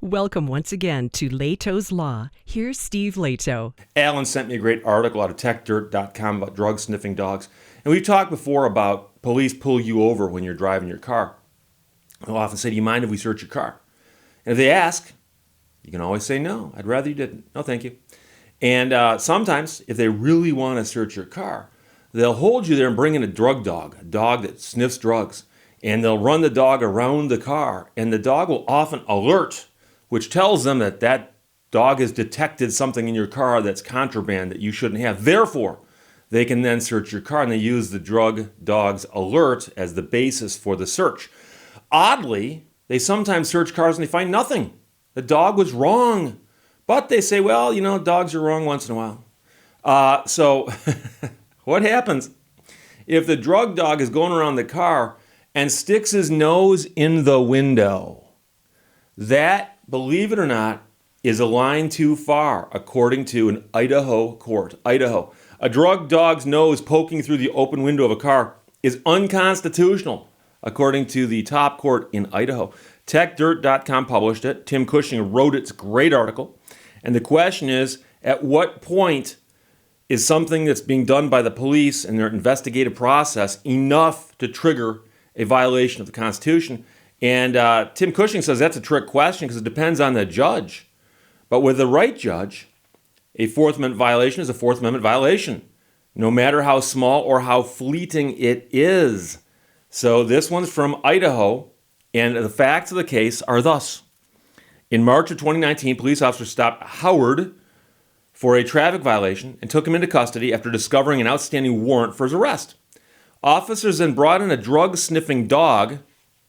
Welcome once again to Lehto's Law. Here's Steve Lehto. Alan sent me a great article out of techdirt.com about drug-sniffing dogs. And we've talked before about police pull you over when you're driving your car. They'll often say, do you mind if we search your car? And if they ask, you can always say, no, I'd rather you didn't. No, thank you. And sometimes, if they really want to search your car, they'll hold you there and bring in a drug dog, a dog that sniffs drugs. And they'll run the dog around the car. And the dog will often alert, which tells them that that dog has detected something in your car that's contraband that you shouldn't have. Therefore, they can then search your car, and they use the drug dog's alert as the basis for the search. Oddly, they sometimes search cars and they find nothing. The dog was wrong. But they say, well, you know, dogs are wrong once in a while. So what happens if the drug dog is going around the car and sticks his nose in the window? That, believe it or not, is a line too far, according to an Idaho court. Idaho. A drug dog's nose poking through the open window of a car is unconstitutional, according to the top court in Idaho. TechDirt.com published it. Tim Cushing wrote its great article. And the question is, at what point is something that's being done by the police and their investigative process enough to trigger a violation of the Constitution? And Tim Cushing says that's a trick question because it depends on the judge. But with the right judge, a Fourth Amendment violation is a Fourth Amendment violation, no matter how small or how fleeting it is. So this one's from Idaho, and the facts of the case are thus. In March of 2019, police officers stopped Howard for a traffic violation and took him into custody after discovering an outstanding warrant for his arrest. Officers then brought in a drug-sniffing dog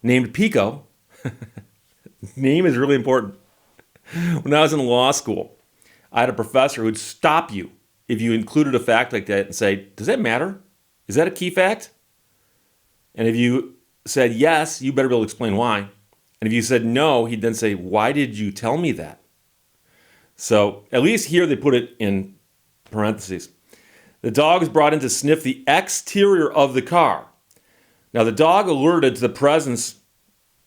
named Pico. Name is really important. When I was in law school, I had a professor who would stop you if you included a fact like that and say, does that matter? Is that a key fact? And if you said yes, you better be able to explain why. And if you said no, he'd then say, why did you tell me that? So at least here they put it in parentheses. The dog is brought in to sniff the exterior of the car. Now the dog alerted to the presence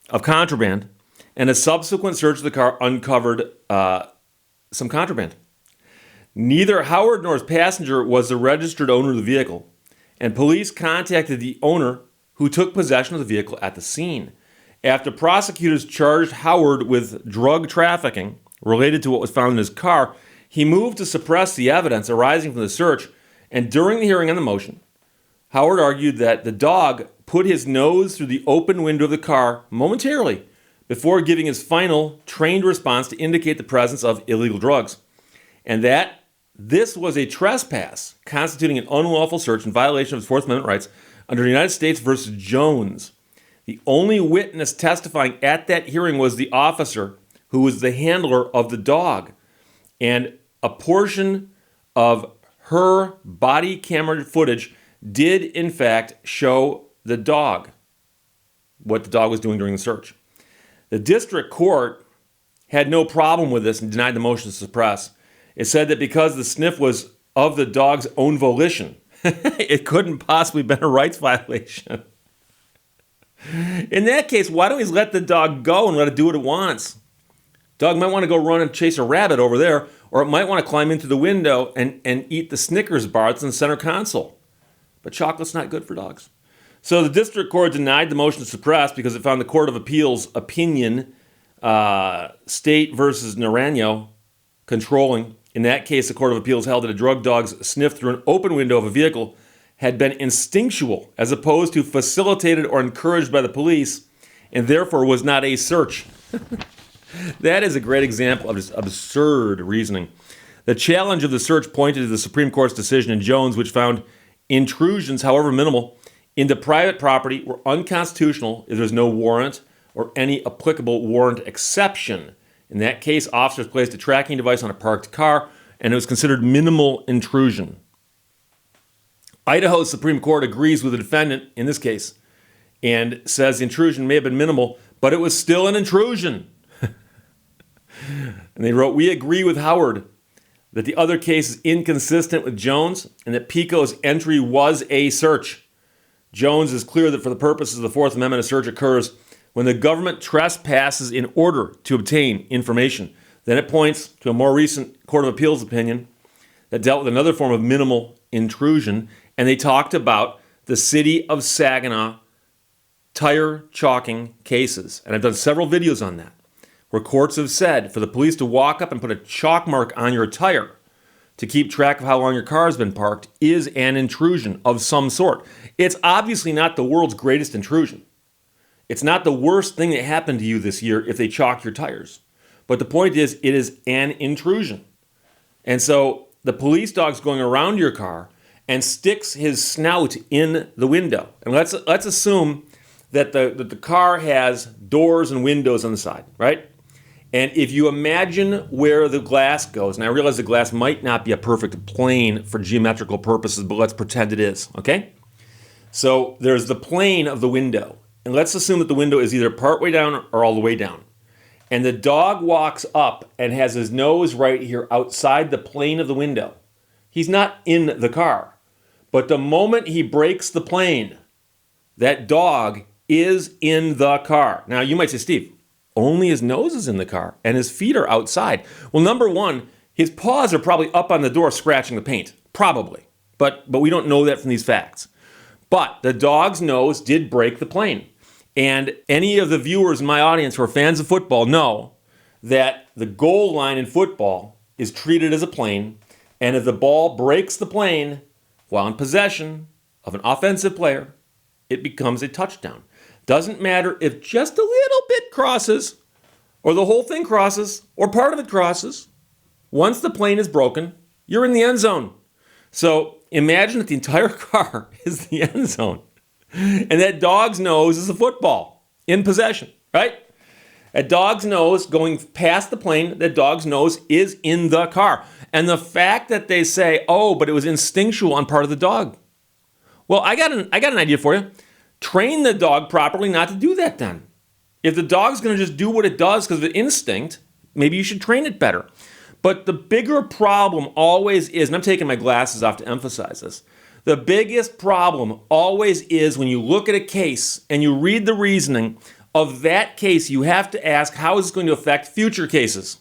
of contraband, and a subsequent search of the car uncovered some contraband. Neither Howard nor his passenger was the registered owner of the vehicle, and police contacted the owner, who took possession of the vehicle at the scene. After prosecutors charged Howard with drug trafficking related to what was found in his car, he moved to suppress the evidence arising from the search, and during the hearing on the motion, Howard argued that the dog put his nose through the open window of the car momentarily before giving his final trained response to indicate the presence of illegal drugs, and that this was a trespass constituting an unlawful search in violation of his Fourth Amendment rights under United States v. Jones. The only witness testifying at that hearing was the officer who was the handler of the dog, and a portion of her body camera footage did in fact show the dog, what the dog was doing during the search. The district court had no problem with this and denied the motion to suppress. It said that because the sniff was of the dog's own volition, it couldn't possibly have been a rights violation. In that case, why don't we let the dog go and let it do what it wants? Dog might want to go run and chase a rabbit over there, or it might want to climb into the window and eat the Snickers bar that's in the center console. But chocolate's not good for dogs. So the district court denied the motion to suppress because it found the Court of Appeals opinion, State versus Naranjo, controlling. In that case, the Court of Appeals held that a drug dog's sniff through an open window of a vehicle had been instinctual as opposed to facilitated or encouraged by the police, and therefore was not a search. That is a great example of just absurd reasoning. The challenge of the search pointed to the Supreme Court's decision in Jones, which found intrusions, however minimal, into private property were unconstitutional if there's no warrant or any applicable warrant exception. In that case, officers placed a tracking device on a parked car, and it was considered minimal intrusion. Idaho Supreme Court agrees with the defendant in this case and says the intrusion may have been minimal, but it was still an intrusion. And they wrote, we agree with Howard that the other case is inconsistent with Jones and that Pico's entry was a search. Jones is clear that for the purposes of the Fourth Amendment, a search occurs When the government trespasses in order to obtain information, then it points to a more recent Court of Appeals opinion that dealt with another form of minimal intrusion, and they talked about the city of Saginaw tire chalking cases. And I've done several videos on that, where courts have said for the police to walk up and put a chalk mark on your tire to keep track of how long your car has been parked is an intrusion of some sort. It's obviously not the world's greatest intrusion. It's not the worst thing that happened to you this year if they chalk your tires. But the point is, it is an intrusion. And so the police dog's going around your car and sticks his snout in the window. And let's assume that the car has doors and windows on the side, right? And if you imagine where the glass goes, and I realize the glass might not be a perfect plane for geometrical purposes, but let's pretend it is, okay? So there's the plane of the window. And let's assume that the window is either partway down or all the way down. And the dog walks up and has his nose right here outside the plane of the window. He's not in the car. But the moment he breaks the plane, that dog is in the car. Now, you might say, Steve, only his nose is in the car and his feet are outside. Well, number one, his paws are probably up on the door scratching the paint. Probably. But we don't know that from these facts. But the dog's nose did break the plane. And any of the viewers in my audience who are fans of football know that the goal line in football is treated as a plane. And if the ball breaks the plane while in possession of an offensive player, it becomes a touchdown. Doesn't matter if just a little bit crosses, or the whole thing crosses, or part of it crosses. Once the plane is broken, you're in the end zone. So imagine that the entire car is the end zone. And that dog's nose is a football in possession, right? A dog's nose going past the plane, that dog's nose is in the car. And the fact that they say, oh, but it was instinctual on part of the dog. Well, I got an idea for you. Train the dog properly not to do that then. If the dog's going to just do what it does because of instinct, maybe you should train it better. But the bigger problem always is, and I'm taking my glasses off to emphasize this, the biggest problem always is when you look at a case and you read the reasoning of that case, you have to ask, how is this going to affect future cases?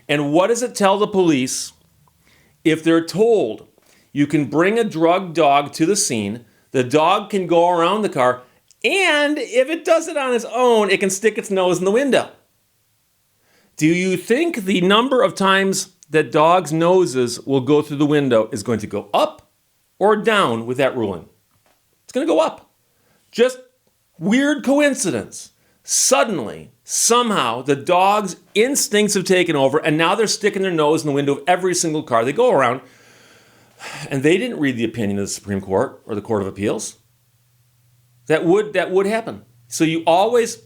And what does it tell the police if they're told you can bring a drugged dog to the scene, the dog can go around the car, and if it does it on its own, it can stick its nose in the window? Do you think the number of times that dogs' noses will go through the window is going to go up or down with that ruling? It's going to go up. Just weird coincidence. Suddenly, somehow, the dog's instincts have taken over, and now they're sticking their nose in the window of every single car. They go around, and they didn't read the opinion of the Supreme Court or the Court of Appeals. That would happen. So you always,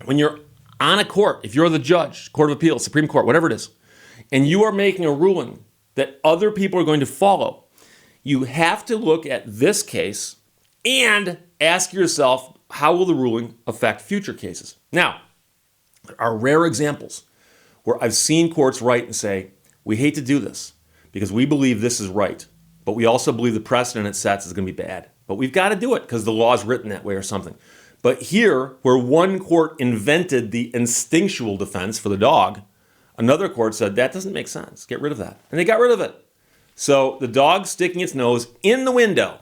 when you're on a court, if you're the judge, Court of Appeals, Supreme Court, whatever it is, and you are making a ruling that other people are going to follow, you have to look at this case and ask yourself, how will the ruling affect future cases? Now, there are rare examples where I've seen courts write and say, we hate to do this because we believe this is right, but we also believe the precedent it sets is going to be bad. But we've got to do it because the law is written that way or something. But here, where one court invented the instinctual defense for the dog, another court said, that doesn't make sense. Get rid of that. And they got rid of it. So the dog sticking its nose in the window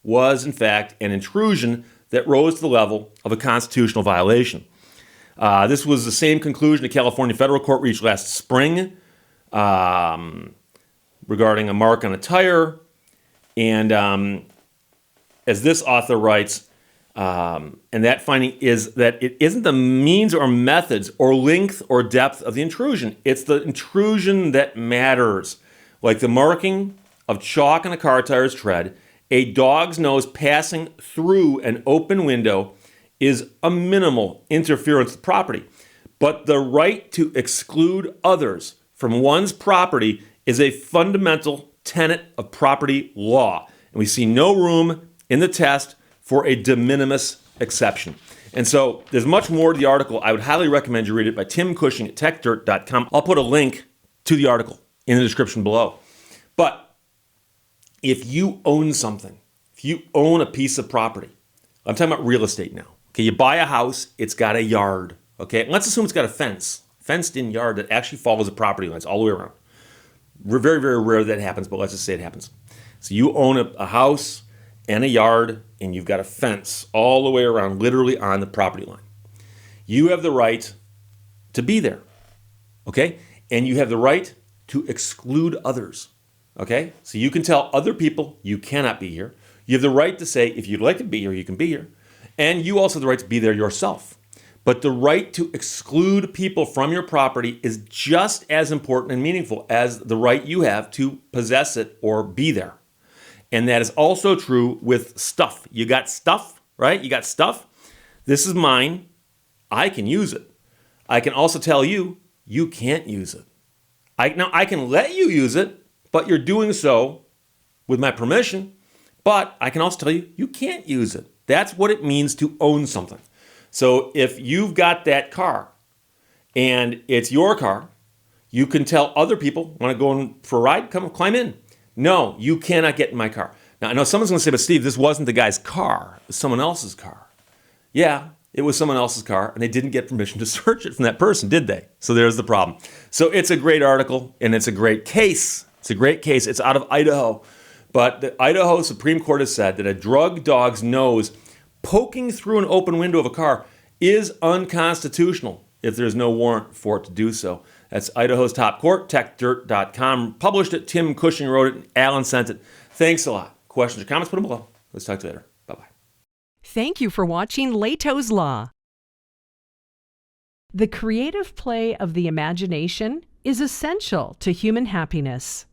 was, in fact, an intrusion that rose to the level of a constitutional violation. This was the same conclusion a California federal court reached last spring regarding a mark on a tire. And as this author writes, and that finding is that it isn't the means or methods or length or depth of the intrusion. It's the intrusion that matters. Like the marking of chalk on a car tire's tread, a dog's nose passing through an open window is a minimal interference with property. But the right to exclude others from one's property is a fundamental tenet of property law. And we see no room in the test for a de minimis exception. And so there's much more to the article. I would highly recommend you read it by Tim Cushing at techdirt.com. I'll put a link to the article in the description below. But if you own something, if you own a piece of property, I'm talking about real estate now, Okay, you buy a house, it's got a yard. Okay, let's assume it's got a fenced-in yard that actually follows the property lines all the way around. Very, very rare that happens, but let's just say it happens. So you own a house and a yard, and you've got a fence all the way around, literally on the property line. You have the right to be there, okay? And you have the right to exclude others, okay? So you can tell other people you cannot be here. You have the right to say, if you'd like to be here, you can be here. And you also have the right to be there yourself. But the right to exclude people from your property is just as important and meaningful as the right you have to possess it or be there. And that is also true with stuff. You got stuff, right? You got stuff. This is mine. I can use it. I can also tell you, you can't use it. Now, I can let you use it, but you're doing so with my permission. But I can also tell you, you can't use it. That's what it means to own something. So if you've got that car and it's your car, you can tell other people, want to go for a ride? Come climb in. No, you cannot get in my car. Now, I know someone's going to say, but Steve, this wasn't the guy's car. It was someone else's car. Yeah, it was someone else's car, and they didn't get permission to search it from that person, did they? So there's the problem. So it's a great article, and it's a great case. It's a great case. It's out of Idaho. But the Idaho Supreme Court has said that a drug dog's nose poking through an open window of a car is unconstitutional if there's no warrant for it to do so. That's Idaho's top court, techdirt.com. Published it, Tim Cushing wrote it, and Alan sent it. Thanks a lot. Questions or comments, put them below. Let's talk to you later. Bye-bye. Thank you for watching Lehto's Law. The creative play of the imagination is essential to human happiness.